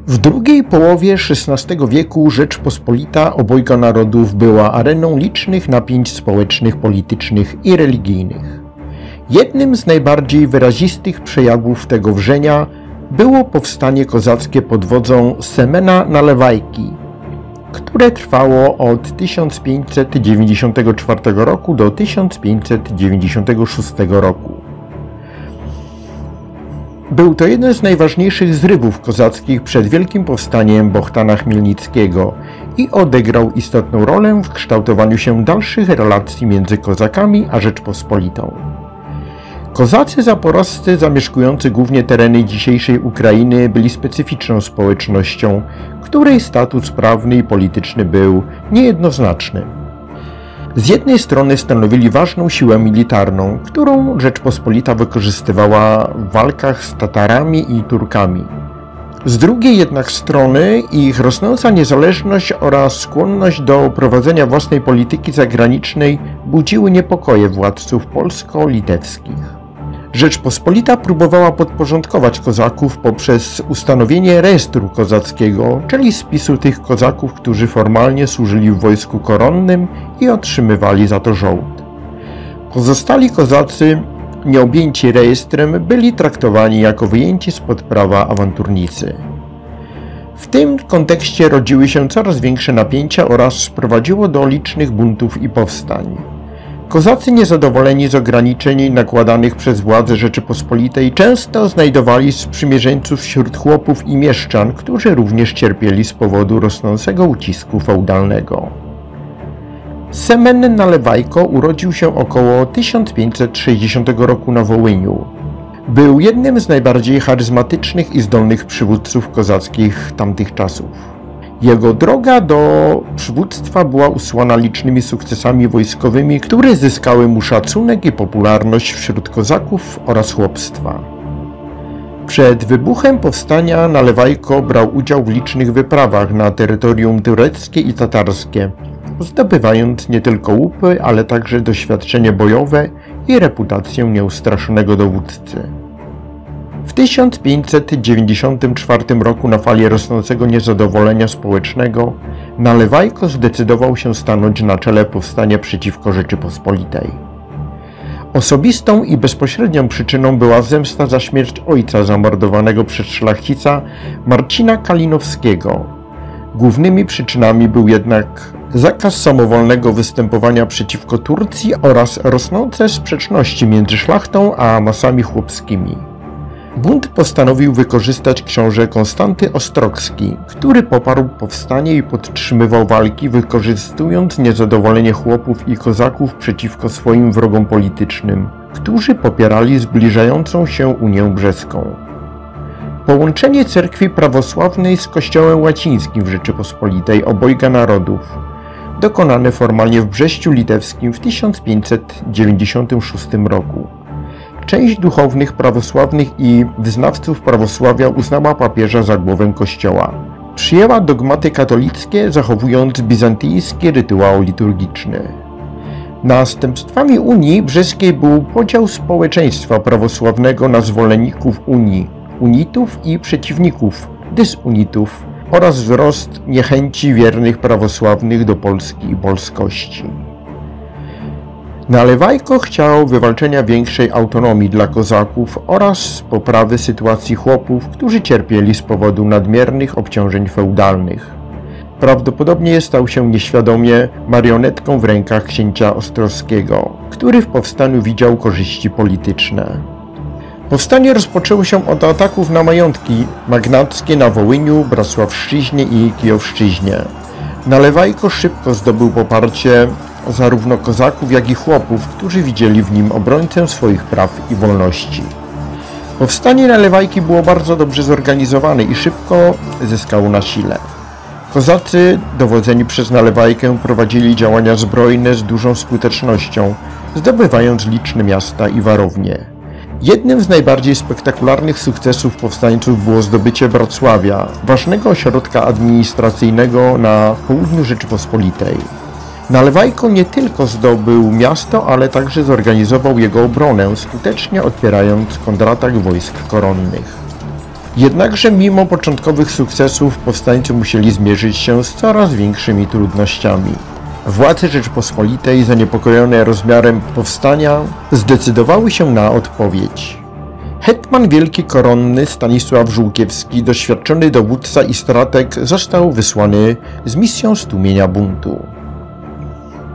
W drugiej połowie XVI wieku Rzeczpospolita obojga narodów była areną licznych napięć społecznych, politycznych i religijnych. Jednym z najbardziej wyrazistych przejawów tego wrzenia było powstanie kozackie pod wodzą Semena Nalewajki, które trwało od 1594 roku do 1596 roku. Był to jeden z najważniejszych zrywów kozackich przed Wielkim Powstaniem Bohtana Chmielnickiego i odegrał istotną rolę w kształtowaniu się dalszych relacji między kozakami a Rzeczpospolitą. Kozacy zaporoscy zamieszkujący głównie tereny dzisiejszej Ukrainy byli specyficzną społecznością, której status prawny i polityczny był niejednoznaczny. Z jednej strony stanowili ważną siłę militarną, którą Rzeczpospolita wykorzystywała w walkach z Tatarami i Turkami. Z drugiej jednak strony ich rosnąca niezależność oraz skłonność do prowadzenia własnej polityki zagranicznej budziły niepokoje władców polsko-litewskich. Rzeczpospolita próbowała podporządkować kozaków poprzez ustanowienie rejestru kozackiego, czyli spisu tych kozaków, którzy formalnie służyli w wojsku koronnym i otrzymywali za to żołd. Pozostali kozacy, nieobjęci rejestrem, byli traktowani jako wyjęci spod prawa awanturnicy. W tym kontekście rodziły się coraz większe napięcia oraz prowadziło do licznych buntów i powstań. Kozacy niezadowoleni z ograniczeń nakładanych przez władze Rzeczypospolitej często znajdowali sprzymierzeńców wśród chłopów i mieszczan, którzy również cierpieli z powodu rosnącego ucisku feudalnego. Semen Nalewajko urodził się około 1560 roku na Wołyniu. Był jednym z najbardziej charyzmatycznych i zdolnych przywódców kozackich tamtych czasów. Jego droga do przywództwa była usłana licznymi sukcesami wojskowymi, które zyskały mu szacunek i popularność wśród kozaków oraz chłopstwa. Przed wybuchem powstania Nalewajko brał udział w licznych wyprawach na terytorium tureckie i tatarskie, zdobywając nie tylko łupy, ale także doświadczenie bojowe i reputację nieustraszonego dowódcy. W 1594 roku na fali rosnącego niezadowolenia społecznego Nalewajko zdecydował się stanąć na czele powstania przeciwko Rzeczypospolitej. Osobistą i bezpośrednią przyczyną była zemsta za śmierć ojca zamordowanego przez szlachcica Marcina Kalinowskiego. Głównymi przyczynami był jednak zakaz samowolnego występowania przeciwko Turcji oraz rosnące sprzeczności między szlachtą a masami chłopskimi. Bunt postanowił wykorzystać książę Konstanty Ostrogski, który poparł powstanie i podtrzymywał walki, wykorzystując niezadowolenie chłopów i kozaków przeciwko swoim wrogom politycznym, którzy popierali zbliżającą się Unię Brzeską. Połączenie cerkwi prawosławnej z kościołem łacińskim w Rzeczypospolitej obojga narodów, dokonane formalnie w Brześciu Litewskim w 1596 roku. Część duchownych prawosławnych i wyznawców prawosławia uznała papieża za głowę kościoła. Przyjęła dogmaty katolickie, zachowując bizantyjski rytuał liturgiczny. Następstwami Unii Brzeskiej był podział społeczeństwa prawosławnego na zwolenników Unii, unitów i przeciwników, dysunitów, oraz wzrost niechęci wiernych prawosławnych do Polski i polskości. Nalewajko chciał wywalczenia większej autonomii dla kozaków oraz poprawy sytuacji chłopów, którzy cierpieli z powodu nadmiernych obciążeń feudalnych. Prawdopodobnie stał się nieświadomie marionetką w rękach księcia Ostrowskiego, który w powstaniu widział korzyści polityczne. Powstanie rozpoczęło się od ataków na majątki magnackie na Wołyniu, Bracławszczyźnie i Kijowszczyźnie. Nalewajko szybko zdobył poparcie zarówno kozaków, jak i chłopów, którzy widzieli w nim obrońcę swoich praw i wolności. Powstanie Nalewajki było bardzo dobrze zorganizowane i szybko zyskało na sile. Kozacy, dowodzeni przez Nalewajkę, prowadzili działania zbrojne z dużą skutecznością, zdobywając liczne miasta i warownie. Jednym z najbardziej spektakularnych sukcesów powstańców było zdobycie Wrocławia, ważnego ośrodka administracyjnego na południu Rzeczypospolitej. Nalewajko nie tylko zdobył miasto, ale także zorganizował jego obronę, skutecznie odpierając kontratak wojsk koronnych. Jednakże mimo początkowych sukcesów powstańcy musieli zmierzyć się z coraz większymi trudnościami. Władze Rzeczypospolitej, zaniepokojone rozmiarem powstania, zdecydowały się na odpowiedź. Hetman wielki koronny Stanisław Żółkiewski, doświadczony dowódca i strateg, został wysłany z misją stłumienia buntu.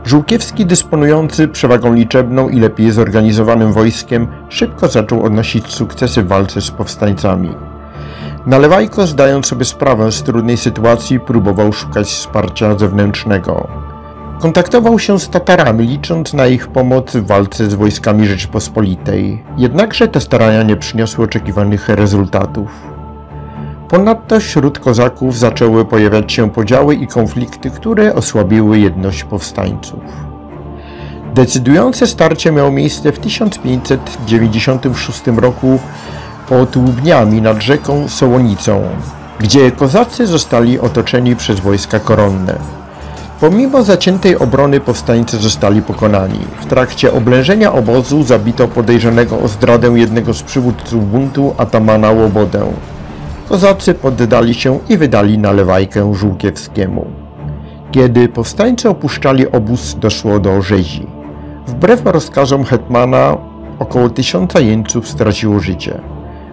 Żółkiewski, dysponujący przewagą liczebną i lepiej zorganizowanym wojskiem, szybko zaczął odnosić sukcesy w walce z powstańcami. Nalewajko, zdając sobie sprawę z trudnej sytuacji, próbował szukać wsparcia zewnętrznego. Kontaktował się z Tatarami, licząc na ich pomoc w walce z wojskami Rzeczypospolitej. Jednakże te starania nie przyniosły oczekiwanych rezultatów. Ponadto wśród kozaków zaczęły pojawiać się podziały i konflikty, które osłabiły jedność powstańców. Decydujące starcie miało miejsce w 1596 roku pod Łubniami nad rzeką Sołonicą, gdzie kozacy zostali otoczeni przez wojska koronne. Pomimo zaciętej obrony powstańcy zostali pokonani. W trakcie oblężenia obozu zabito podejrzanego o zdradę jednego z przywódców buntu, atamana Łobodę. Kozacy poddali się i wydali nalewajkę Żółkiewskiemu. Kiedy powstańcy opuszczali obóz, doszło do rzezi. Wbrew rozkazom hetmana około 1000 jeńców straciło życie.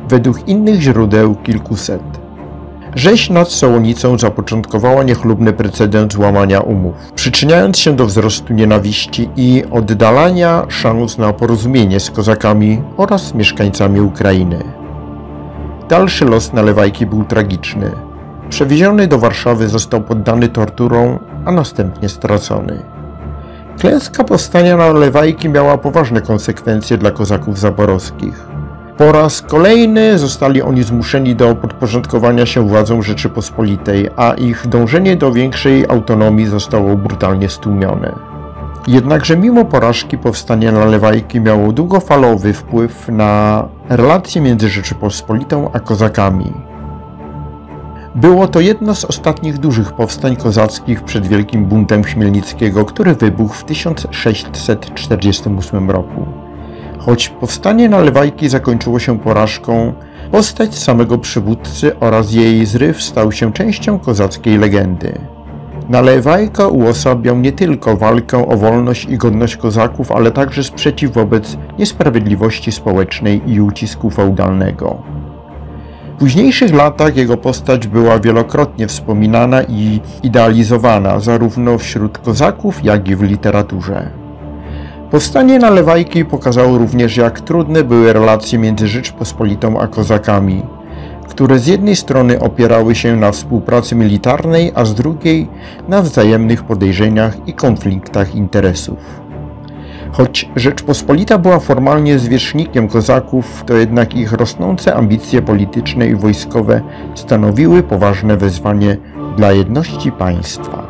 Według innych źródeł kilkuset. Rzeź nad Sołonicą zapoczątkowała niechlubny precedens łamania umów, przyczyniając się do wzrostu nienawiści i oddalania szans na porozumienie z kozakami oraz mieszkańcami Ukrainy. Dalszy los nalewajki był tragiczny. Przewieziony do Warszawy został poddany torturom, a następnie stracony. Klęska powstania nalewajki miała poważne konsekwencje dla kozaków zaborowskich. Po raz kolejny zostali oni zmuszeni do podporządkowania się władzom Rzeczypospolitej, a ich dążenie do większej autonomii zostało brutalnie stłumione. Jednakże mimo porażki powstanie nalewajki miało długofalowy wpływ na relacje między Rzeczypospolitą a kozakami. Było to jedno z ostatnich dużych powstań kozackich przed Wielkim Buntem Chmielnickiego, który wybuchł w 1648 roku. Choć powstanie nalewajki zakończyło się porażką, postać samego przywódcy oraz jej zryw stał się częścią kozackiej legendy. Nalewajka uosabiał nie tylko walkę o wolność i godność kozaków, ale także sprzeciw wobec niesprawiedliwości społecznej i ucisku feudalnego. W późniejszych latach jego postać była wielokrotnie wspominana i idealizowana zarówno wśród kozaków, jak i w literaturze. Powstanie nalewajki pokazało również, jak trudne były relacje między Rzeczpospolitą a kozakami, które z jednej strony opierały się na współpracy militarnej, a z drugiej na wzajemnych podejrzeniach i konfliktach interesów. Choć Rzeczpospolita była formalnie zwierzchnikiem kozaków, to jednak ich rosnące ambicje polityczne i wojskowe stanowiły poważne wyzwanie dla jedności państwa.